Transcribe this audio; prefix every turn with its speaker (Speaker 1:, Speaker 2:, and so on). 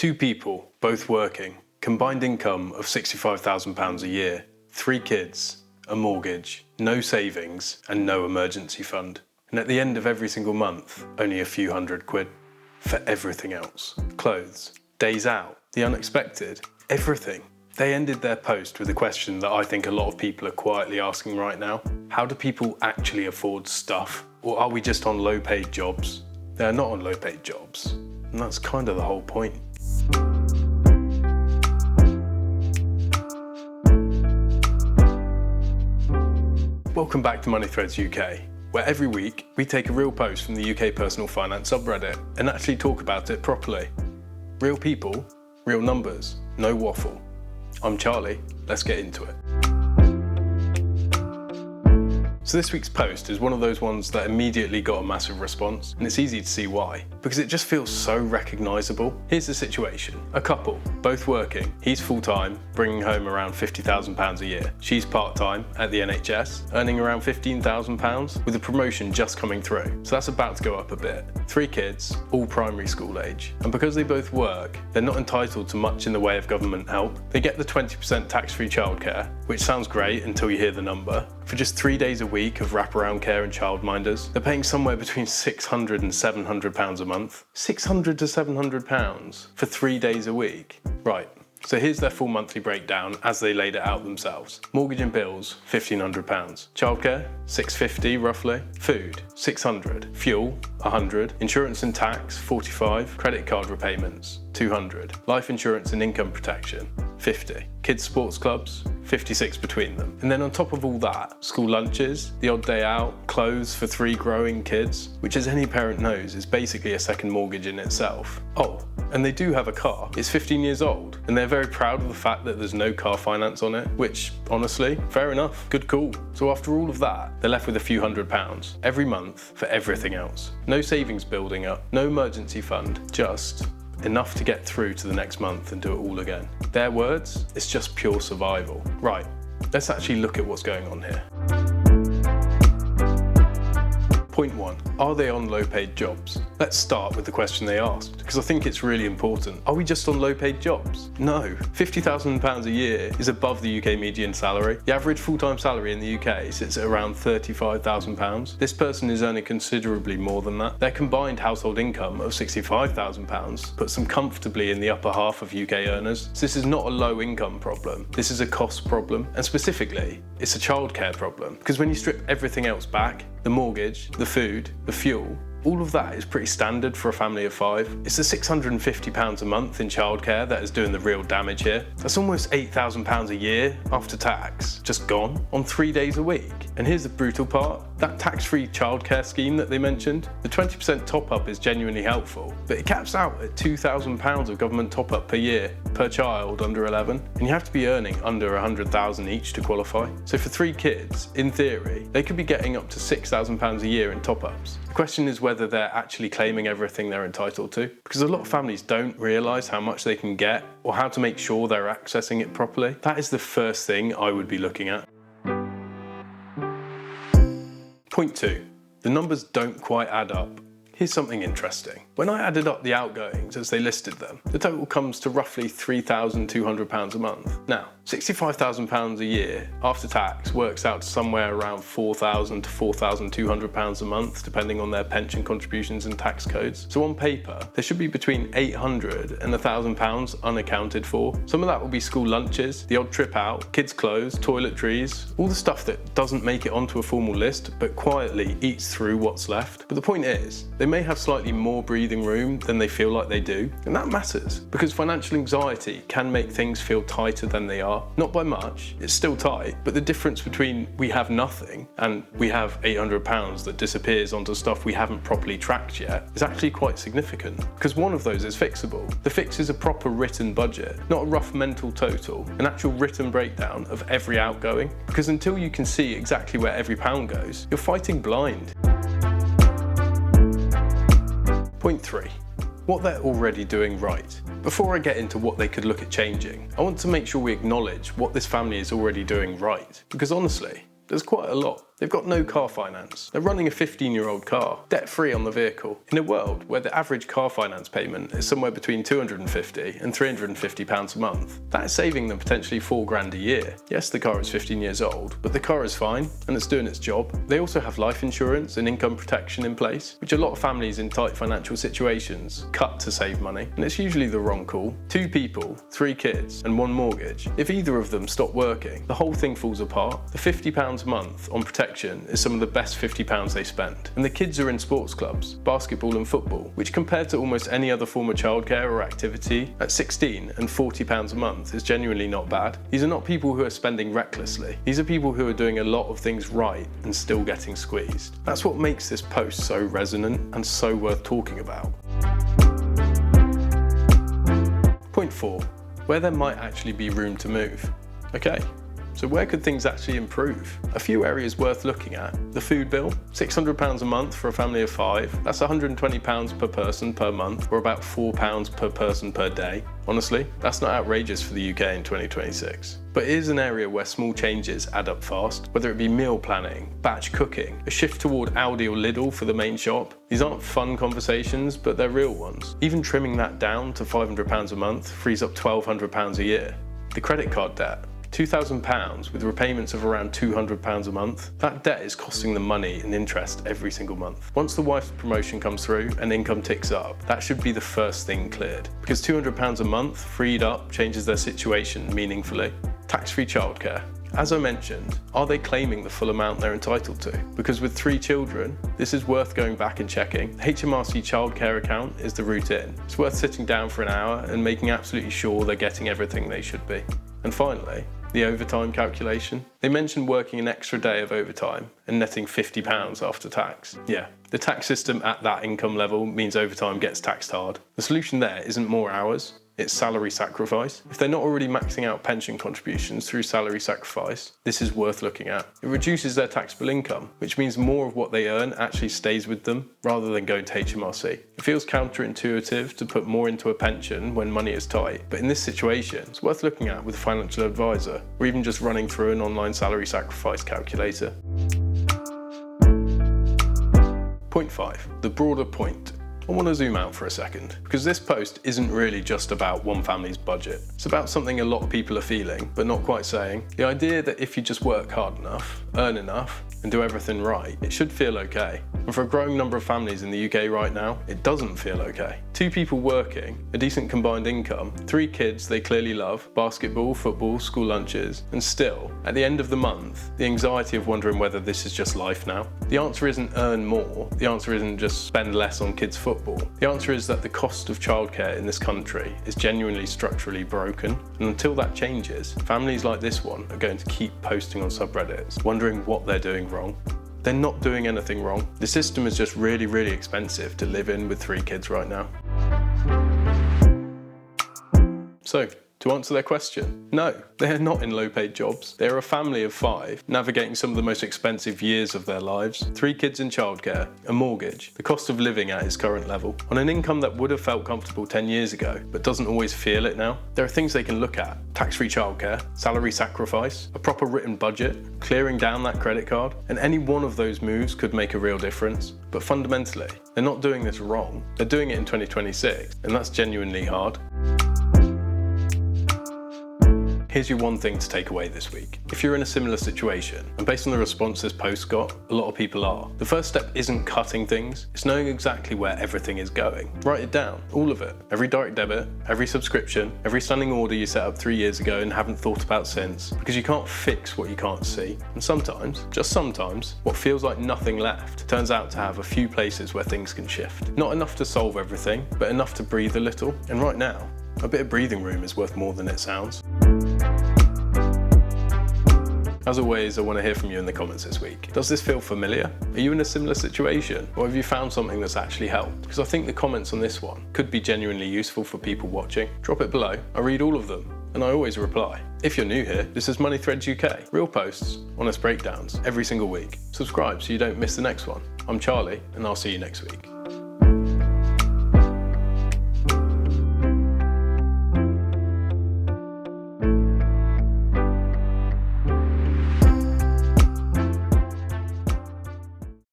Speaker 1: Two people, both working, combined income of £65,000 a year, 3 kids, a mortgage, no savings and no emergency fund. And at the end of every single month, only a few £100 for everything else. Clothes, days out, the unexpected, everything. They ended their post with a question that I think a lot of people are quietly asking right now. How do people actually afford stuff? Or are we just on low-paid jobs? They're not on low-paid jobs. And that's kind of the whole point. Welcome back to Money Threads UK, where every week we take a real post from the UK personal finance subreddit and actually talk about it properly. Real people, real numbers, no waffle. I'm Charlie, let's get into it. So this week's post is one of those ones that immediately got a massive response, and it's easy to see why, because it just feels so recognisable. Here's the situation. A couple, both working. He's full-time, bringing home around £50,000 a year. She's part-time at the NHS, earning around £15,000, with a promotion just coming through. So that's about to go up a bit. 3 kids, all primary school age. And because they both work, they're not entitled to much in the way of government help. They get the 20% tax-free childcare, which sounds great until you hear the number. For just 3 days a week of wraparound care and childminders, they're paying somewhere between £600 and £700 a month. £600 to £700 for 3 days a week. Right, so here's their full monthly breakdown as they laid it out themselves. Mortgage and bills, £1,500. Childcare, £650 roughly. Food, £600. Fuel, £100. Insurance and tax, £45. Credit card repayments, £200. Life insurance and income protection, £50. Kids sports clubs, £56 between them. And then on top of all that, school lunches, the odd day out, clothes for 3 growing kids, which as any parent knows is basically a second mortgage in itself. Oh, and they do have a car. It's 15 years old, and they're very proud of the fact that there's no car finance on it, which, honestly, fair enough, good call. So after all of that, they're left with a few £100s every month for everything else. No savings building up, no emergency fund, just enough to get through to the next month and do it all again. Their words, it's just pure survival. Right, let's actually look at what's going on here. Point 1, are they on low-paid jobs? Let's start with the question they asked, because I think it's really important. Are we just on low-paid jobs? No. £50,000 a year is above the UK median salary. The average full-time salary in the UK sits at around £35,000. This person is earning considerably more than that. Their combined household income of £65,000 puts them comfortably in the upper half of UK earners. So this is not a low-income problem. This is a cost problem, and specifically, it's a childcare problem, because when you strip everything else back, the mortgage, the food, the fuel, all of that is pretty standard for a family of 5. It's the £650 a month in childcare that is doing the real damage here. That's almost £8,000 a year after tax, just gone on 3 days a week. And here's the brutal part. That tax-free childcare scheme that they mentioned, the 20% top-up is genuinely helpful, but it caps out at £2,000 of government top-up per year per child under 11, and you have to be earning under £100,000 each to qualify. So for 3 kids, in theory, they could be getting up to £6,000 a year in top-ups. The question is whether they're actually claiming everything they're entitled to, because a lot of families don't realise how much they can get or how to make sure they're accessing it properly. That is the first thing I would be looking at. Point 2, the numbers don't quite add up. Here's something interesting. When I added up the outgoings as they listed them, the total comes to roughly £3,200 a month. Now, £65,000 a year after tax works out to somewhere around £4,000 to £4,200 a month, depending on their pension contributions and tax codes. So on paper, there should be between £800 and £1,000 unaccounted for. Some of that will be school lunches, the odd trip out, kids' clothes, toiletries, all the stuff that doesn't make it onto a formal list, but quietly eats through what's left. But the point is, they may have slightly more breathing room than they feel like they do, and that matters, because financial anxiety can make things feel tighter than they are. Not by much, it's still tight, but the difference between we have nothing and we have £800 that disappears onto stuff we haven't properly tracked yet is actually quite significant, because one of those is fixable. The fix is a proper written budget, not a rough mental total, an actual written breakdown of every outgoing, because until you can see exactly where every pound goes, you're fighting blind. Point 3. What they're already doing right. Before I get into what they could look at changing, I want to make sure we acknowledge what this family is already doing right, because honestly, there's quite a lot. They've got no car finance. They're running a 15-year-old car, debt-free on the vehicle. In a world where the average car finance payment is somewhere between £250 and £350 a month, that is saving them potentially £4 grand a year. Yes, the car is 15 years old, but the car is fine and it's doing its job. They also have life insurance and income protection in place, which a lot of families in tight financial situations cut to save money, and it's usually the wrong call. 2 people, 3 kids, and 1 mortgage. If either of them stop working, the whole thing falls apart. The £50 a month on protection is some of the best £50 they spend. And the kids are in sports clubs, basketball and football, which compared to almost any other form of childcare or activity, at 16 and £40 a month is genuinely not bad. These are not people who are spending recklessly. These are people who are doing a lot of things right and still getting squeezed. That's what makes this post so resonant and so worth talking about. Point 4. Where there might actually be room to move. Okay, so where could things actually improve? A few areas worth looking at. The food bill, £600 a month for a family of 5. That's £120 per person per month, or about £4 per person per day. Honestly, that's not outrageous for the UK in 2026. But it is an area where small changes add up fast, whether it be meal planning, batch cooking, a shift toward Aldi or Lidl for the main shop. These aren't fun conversations, but they're real ones. Even trimming that down to £500 a month frees up £1,200 a year. The credit card debt, £2,000 with repayments of around £200 a month. That debt is costing them money in interest every single month. Once the wife's promotion comes through and income ticks up, that should be the first thing cleared, because £200 a month freed up changes their situation meaningfully. Tax-free childcare. As I mentioned, are they claiming the full amount they're entitled to? Because with 3 children, this is worth going back and checking. The HMRC childcare account is the route in. It's worth sitting down for an hour and making absolutely sure they're getting everything they should be. And finally, the overtime calculation. They mentioned working an extra day of overtime and netting £50 after tax. Yeah, the tax system at that income level means overtime gets taxed hard. The solution there isn't more hours, it's salary sacrifice. If they're not already maxing out pension contributions through salary sacrifice, this is worth looking at. It reduces their taxable income, which means more of what they earn actually stays with them rather than going to HMRC. It feels counterintuitive to put more into a pension when money is tight, but in this situation, it's worth looking at with a financial advisor, or even just running through an online salary sacrifice calculator. Point 5, the broader point. I want to zoom out for a second, because this post isn't really just about one family's budget. It's about something a lot of people are feeling, but not quite saying. The idea that if you just work hard enough, earn enough, and do everything right, it should feel okay. And for a growing number of families in the UK right now, it doesn't feel okay. 2 people working, a decent combined income, 3 kids they clearly love, basketball, football, school lunches, and still, at the end of the month, the anxiety of wondering whether this is just life now. The answer isn't earn more, the answer isn't just spend less on kids' football. The answer is that the cost of childcare in this country is genuinely structurally broken, and until that changes, families like this one are going to keep posting on subreddits, wondering what they're doing wrong. They're not doing anything wrong. The system is just really, really expensive to live in with 3 kids right now. So, to answer their question, no, they are not in low-paid jobs. They are a family of 5, navigating some of the most expensive years of their lives, 3 kids in childcare, a mortgage, the cost of living at its current level, on an income that would have felt comfortable 10 years ago, but doesn't always feel it now. There are things they can look at: tax-free childcare, salary sacrifice, a proper written budget, clearing down that credit card, and any one of those moves could make a real difference. But fundamentally, they're not doing this wrong. They're doing it in 2026, and that's genuinely hard. Here's your one thing to take away this week. If you're in a similar situation, and based on the response this post got, a lot of people are, the first step isn't cutting things, it's knowing exactly where everything is going. Write it down, all of it. Every direct debit, every subscription, every standing order you set up 3 years ago and haven't thought about since, because you can't fix what you can't see. And sometimes, just sometimes, what feels like nothing left turns out to have a few places where things can shift. Not enough to solve everything, but enough to breathe a little. And right now, a bit of breathing room is worth more than it sounds. As always, I want to hear from you in the comments this week. Does this feel familiar? Are you in a similar situation? Or have you found something that's actually helped? Because I think the comments on this one could be genuinely useful for people watching. Drop it below. I read all of them, and I always reply. If you're new here, this is Money Threads UK. Real posts, honest breakdowns, every single week. Subscribe so you don't miss the next one. I'm Charlie, and I'll see you next week.